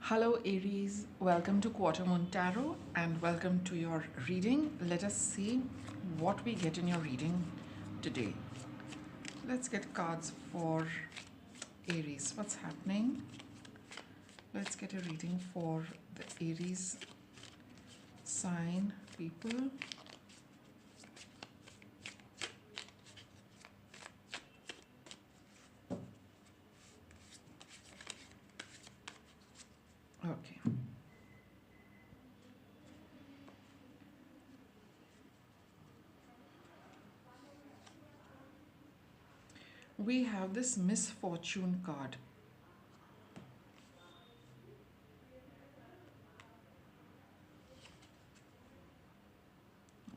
Hello Aries, welcome to Quarter Moon Tarot and welcome to your reading. Let us see what we get in your reading today. Let's get cards for Aries. What's happening? Let's get a reading for the Aries sign people. Okay. We have this misfortune card.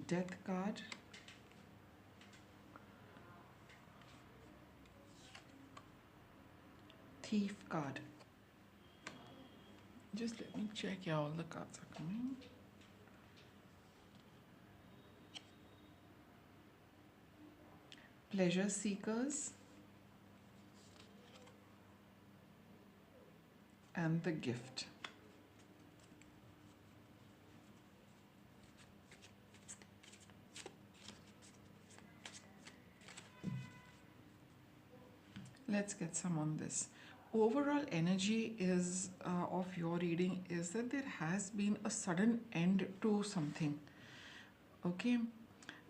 Death card. Thief card. Just let me check. Yeah, all the cards are coming. Pleasure seekers. And the gift. Let's get some on this. Overall energy is of your reading is that there has been a sudden end to something. Okay,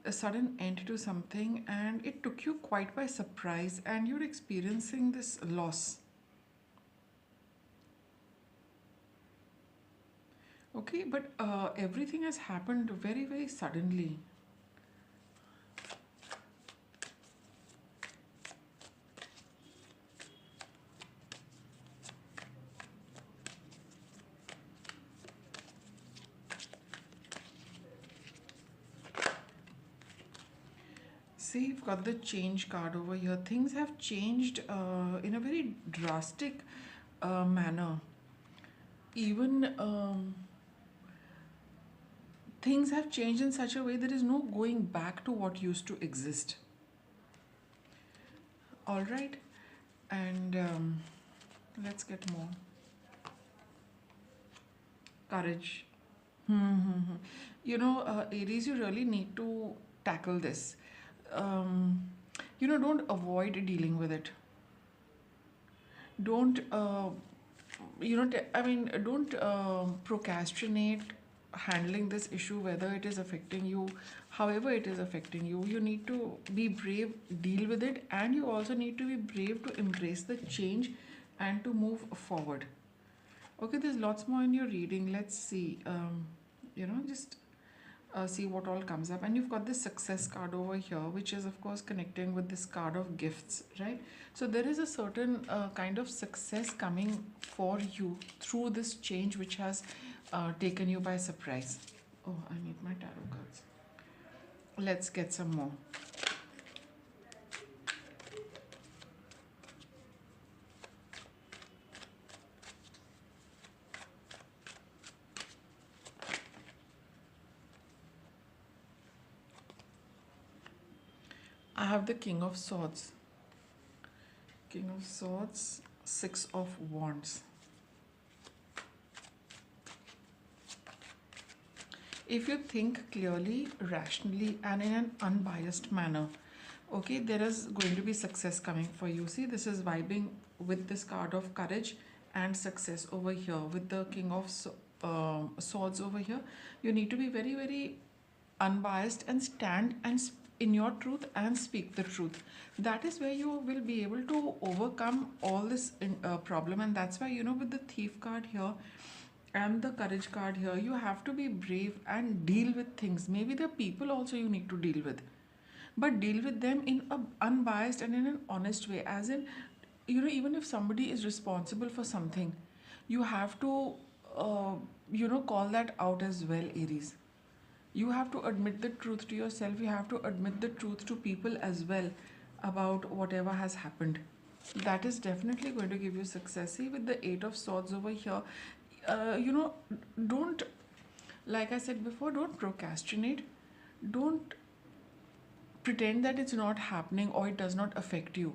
a sudden end to something, and it took you quite by surprise, and you're experiencing this loss. Okay, but everything has happened very, very suddenly. See, you've got the change card over here. Things have changed in a very drastic manner. Even things have changed in such a way there is no going back to what used to exist. All right, and let's get more. Courage. You know, Aries, you really need to tackle this. Um, don't avoid dealing with it. Don't, don't procrastinate handling this issue, whether it is affecting you, however it is affecting you. You need to be brave, deal with it, and you also need to be brave to embrace the change and to move forward. Okay, there's lots more in your reading. Let's see. Just see what all comes up. And you've got this success card over here, which is, of course, connecting with this card of gifts, right? So there is a certain kind of success coming for you through this change, which has taken you by surprise. Oh, I need my tarot cards. Let's get some more. I have the King of Swords. King of Swords, Six of Wands. If you think clearly, rationally, and in an unbiased manner, okay, there is going to be success coming for you. See, this is vibing with this card of courage and success over here with the King of Swords over here. You need to be very, very unbiased and stand and in your truth and speak the truth. That is where you will be able to overcome all this problem, and that's why, with the Thief card here and the Courage card here, you have to be brave and deal with things. Maybe the people also you need to deal with, but deal with them in a unbiased and in an honest way, as in, even if somebody is responsible for something, you have to call that out as well, Aries. You have to admit the truth to yourself. You have to admit the truth to people as well about whatever has happened. That is definitely going to give you success. See, with the Eight of Swords over here, don't, like I said before, don't procrastinate. Don't pretend that it's not happening or it does not affect you.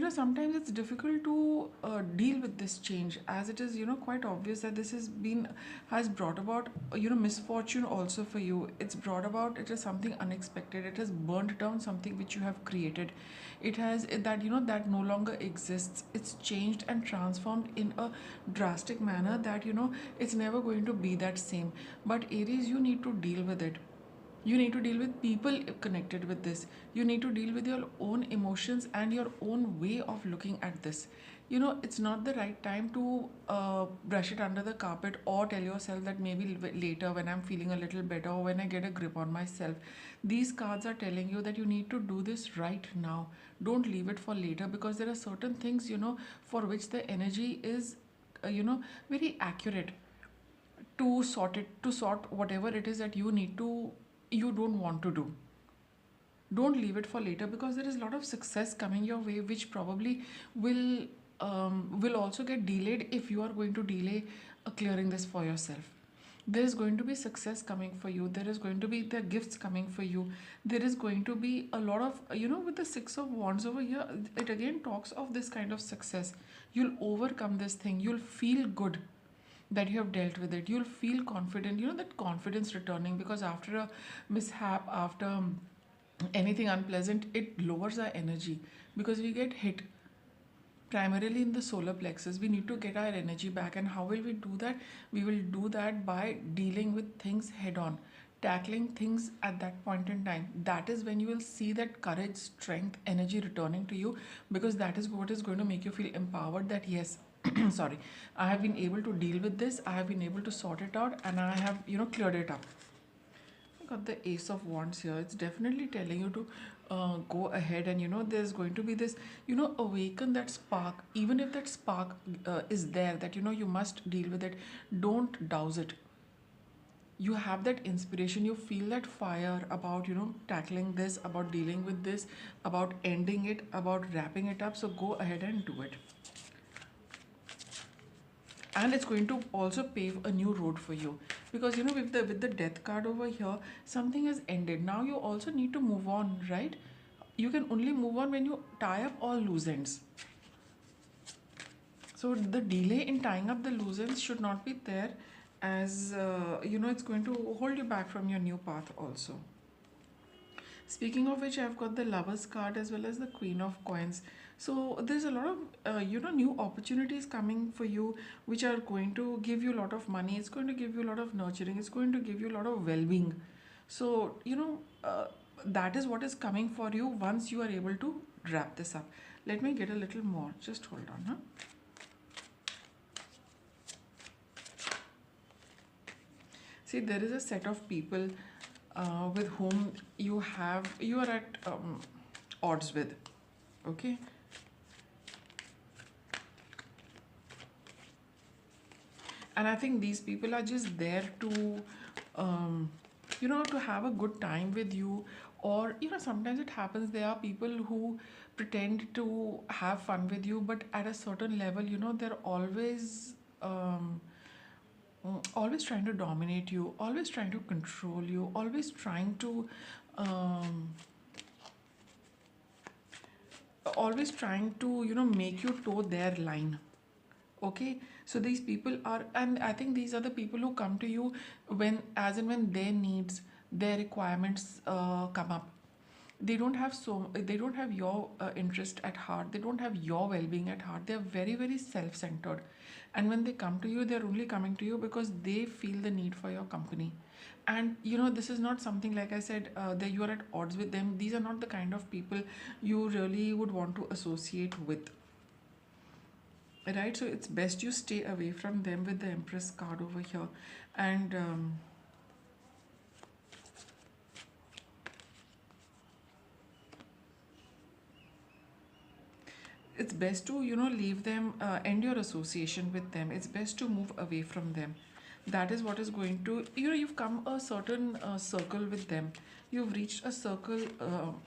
Sometimes it's difficult to deal with this change, as it is quite obvious that this has brought about misfortune also for you. It's brought about, it is something unexpected, it has burnt down something which you have created. It has that that no longer exists. It's changed and transformed in a drastic manner that it's never going to be that same. But Aries, you need to deal with it. You need to deal with people connected with this. You need to deal with your own emotions and your own way of looking at this. It's not the right time to brush it under the carpet, or tell yourself that maybe later, when I'm feeling a little better, or when I get a grip on myself. These cards are telling you that you need to do this right now. Don't leave it for later, because there are certain things for which the energy is very accurate to sort whatever it is that you don't want to do. Don't leave it for later, because there is a lot of success coming your way, which probably will will also get delayed if you are going to delay clearing this for yourself. There is going to be success coming for you. There is going to be the gifts coming for you. There is going to be a lot of with the Six of Wands over here, it again talks of this kind of success. You'll overcome this thing. You'll feel good that you have dealt with it. You'll feel confident, that confidence returning, because after a mishap, after anything unpleasant, it lowers our energy, because we get hit primarily in the solar plexus. We need to get our energy back. And how will we do that? We will do that by dealing with things head on, tackling things at that point in time. That is when you will see that courage, strength, energy returning to you, because that is what is going to make you feel empowered, that yes, sorry, I have been able to deal with this, I have been able to sort it out, and I have cleared it up. I got the Ace of Wands here. It's definitely telling you to go ahead, and there's going to be this awaken that spark. Even if that spark is there, that you must deal with it, don't douse it. You have that inspiration, you feel that fire about tackling this, about dealing with this, about ending it, about wrapping it up. So go ahead and do it. And it's going to also pave a new road for you, because with the Death card over here, something has ended. Now you also need to move on, right? You can only move on when you tie up all loose ends. So the delay in tying up the loose ends should not be there, as it's going to hold you back from your new path also. Speaking of which, I've got the Lovers card as well as the Queen of Coins. So there's a lot of new opportunities coming for you, which are going to give you a lot of money. It's going to give you a lot of nurturing. It's going to give you a lot of well-being. So that is what is coming for you once you are able to wrap this up. Let me get a little more. Just hold on, huh? See, there is a set of people with whom you are at odds with. Okay. And I think these people are just there to to have a good time with you. Or sometimes it happens, there are people who pretend to have fun with you, but at a certain level they're always trying to dominate you, always trying to control you, always trying to make you toe their line. Okay, so these people are, and I think these are the people who come to you when their needs, their requirements come up. They don't have your interest at heart. They don't have your well-being at heart. They're very, very self-centered. And when they come to you, they're only coming to you because they feel the need for your company. And this is not something, like I said, that you are at odds with them. These are not the kind of people you really would want to associate with. Right? So it's best you stay away from them with the Empress card over here. And it's best to leave them, end your association with them. It's best to move away from them. That is what is going to, you've come a certain circle with them. You've reached a circle,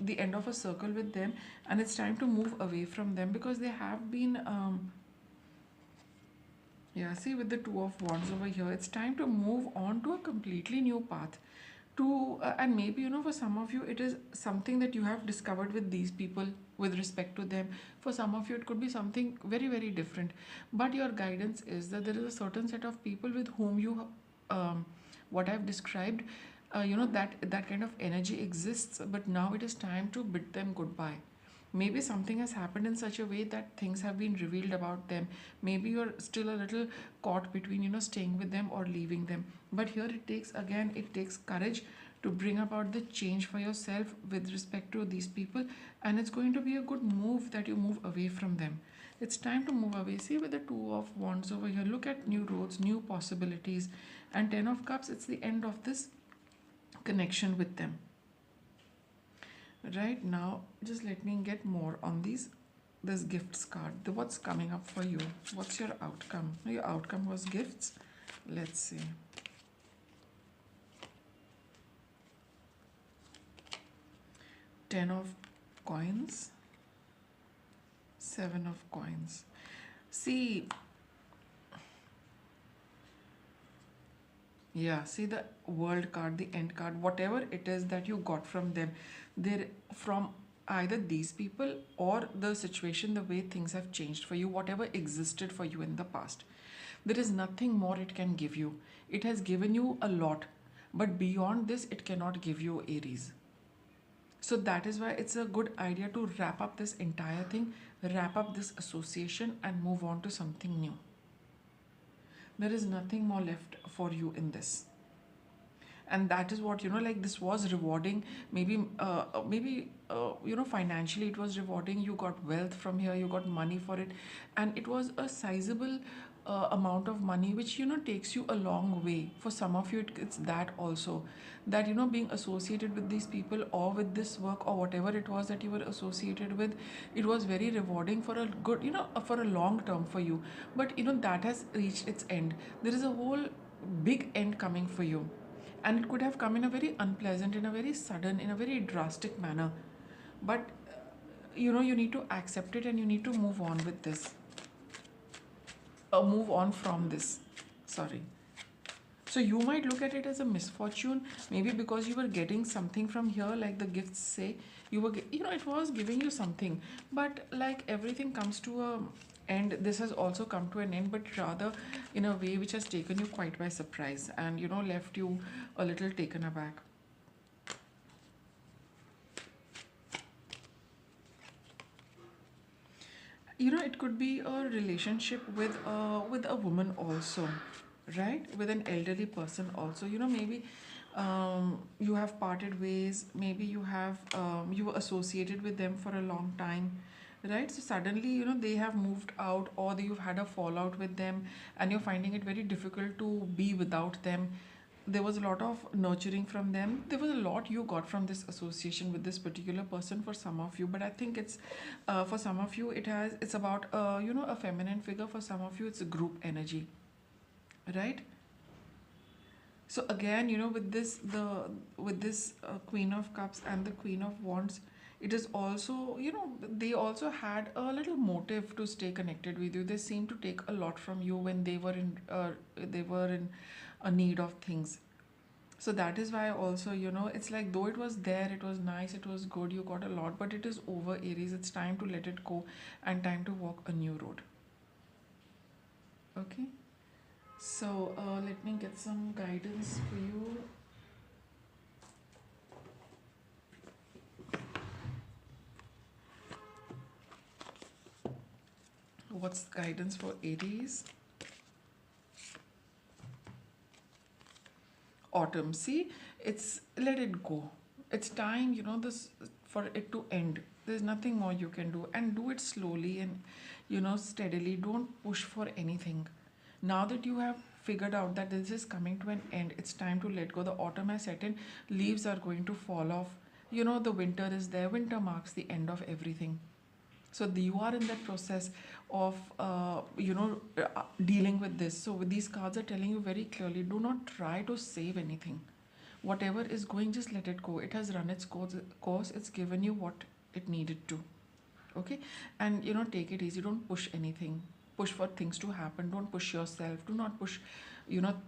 the end of a circle with them, and it's time to move away from them, because they have been yeah, see, with the Two of Wands over here, it's time to move on to a completely new path. And maybe for some of you, it is something that you have discovered with these people. with respect to them. For some of you, it could be something very, very different. But your guidance is that there is a certain set of people with whom you, what I've described, that kind of energy exists, but now it is time to bid them goodbye. Maybe something has happened in such a way that things have been revealed about them. Maybe you're still a little caught between, staying with them or leaving them. But here it takes courage to bring about the change for yourself with respect to these people, and it's going to be a good move that you move away from them. It's time to move away. See, with the Two of Wands over here, look at new roads, new possibilities, and Ten of Cups, it's the end of this connection with them. Right now, just let me get more on this gifts card. What's coming up for you? What's your outcome? Your outcome was gifts. Let's see. Ten of coins, Seven of coins. See, yeah, see the world card, the end card, whatever it is that you got from them, they're from either these people or the situation, the way things have changed for you, whatever existed for you in the past. There is nothing more it can give you. It has given you a lot, but beyond this, it cannot give you, Aries. So that is why it's a good idea to wrap up this entire thing, wrap up this association, and move on to something new. There is nothing more left for you in this. And that is what, like, this was rewarding. Maybe financially it was rewarding. You got wealth from here, you got money for it, and it was a sizable amount of money, which takes you a long way. For some of you, it's that also, that being associated with these people or with this work or whatever it was that you were associated with, it was very rewarding for a good, for a long term for you. But that has reached its end. There is a whole big end coming for you, and it could have come in a very unpleasant, in a very sudden, in a very drastic manner. But you need to accept it, and you need to move on with this, move on from this. Sorry. So you might look at it as a misfortune, maybe because you were getting something from here, like the gifts say. It was giving you something, but like everything comes to a end. This has also come to an end, but rather in a way which has taken you quite by surprise, and left you a little taken aback. It could be a relationship with a woman also, right? With an elderly person also. Maybe you have parted ways. Maybe you were associated with them for a long time, right? So suddenly, they have moved out, or you've had a fallout with them, and you're finding it very difficult to be without them. There was a lot of nurturing from them. There was a lot you got from this association with this particular person for some of you. But I think it's for some of you, it's about a feminine figure. For some of you, it's a group energy, right? So again, with this Queen of Cups and the Queen of Wands, it is also, they also had a little motive to stay connected with you. They seem to take a lot from you when they were in a need of things. So that is why also, it's like, though it was there, it was nice, it was good, you got a lot, but it is over, Aries. It's time to let it go and time to walk a new road. Okay. So let me get some guidance for you. What's the guidance for Aries? Autumn. See, it's, let it go. It's time, this, for it to end. There's nothing more you can do, and do it slowly and steadily. Don't push for anything. Now that you have figured out that this is coming to an end, it's time to let go. The autumn has set in, leaves are going to fall off. The winter is there. Winter marks the end of everything. So you are in that process of dealing with this. So these cards are telling you very clearly, do not try to save anything. Whatever is going, just let it go. It has run its course. It's given you what it needed to. Okay. And take it easy. Don't push anything. push for things to happen. Don't push yourself. Do not push,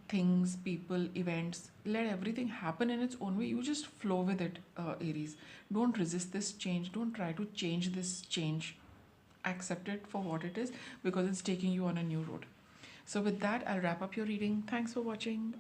things, people, events. Let everything happen in its own way. You just flow with it, Aries. Don't resist this change. Don't try to change this change. Accept it for what it is, because it's taking you on a new road. So with that, I'll wrap up your reading. Thanks for watching.